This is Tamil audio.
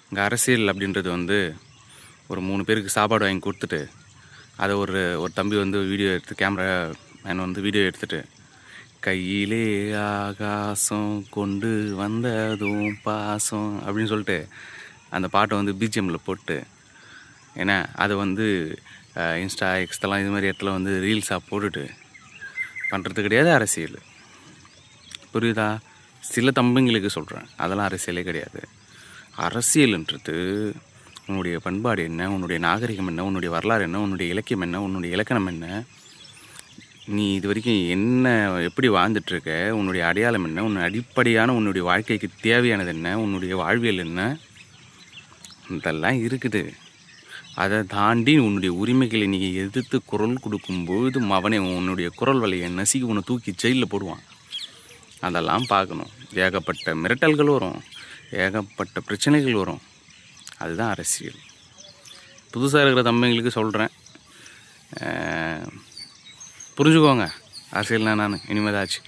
இங்கே அரசியல் அப்படின்றது வந்து ஒரு 3 பேருக்கு சாப்பாடு வாங்கி கொடுத்துட்டு அதை ஒரு தம்பி வந்து வீடியோ எடுத்து கேமரா மேன் வந்து வீடியோ எடுத்துகிட்டு கையிலே ஆகாசம் கொண்டு வந்ததும் பாசம் அப்படின்னு சொல்லிட்டு அந்த பாட்டை வந்து பிஜிஎம்மில் போட்டு ஏன்னா அதை வந்து இன்ஸ்டா எக்ஸ்தெல்லாம் இது மாதிரி இடத்துல வந்து ரீல்ஸாக போட்டுட்டு பண்ணுறது கிடையாது அரசியல். புரியுதா? சில தம்பிங்களுக்கு சொல்கிறேன், அதெல்லாம் அரசியலே கிடையாது. அரசியல்ன்றது உன்னுடைய பண்பாடு என்ன, உன்னுடைய நாகரிகம் என்ன, உன்னுடைய வரலாறு என்ன, உன்னுடைய இலக்கியம் என்ன, உன்னுடைய இலக்கணம் என்ன, நீ இது வரைக்கும் என்ன எப்படி வாழ்ந்துட்டுருக்க, உன்னுடைய அடையாளம் என்ன, உன்னுடைய அடிப்படையான உன்னுடைய வாழ்க்கைக்கு தேவையானது என்ன, உன்னுடைய வாழ்வியல் என்ன, இதெல்லாம் இருக்குது. அதை தாண்டி உன்னுடைய உரிமைகளை நீ எதிர்த்து குரல் கொடுக்கும்போது அவனே உன்னுடைய குரல் வலையை நசுக்கி உன்னை தூக்கி ஜெயிலில் போடுவான். அதெல்லாம் பார்க்கணும். ஏகப்பட்ட மிரட்டல்கள் வரும், ஏகப்பட்ட பிரச்சனைகள் வரும். அதுதான் அரசியல். புதுசாக இருக்கிற தம்பிங்களுக்கு சொல்கிறேன், புரிஞ்சுக்கோங்க அரசியல்னா நான் இனிமேதாச்சு.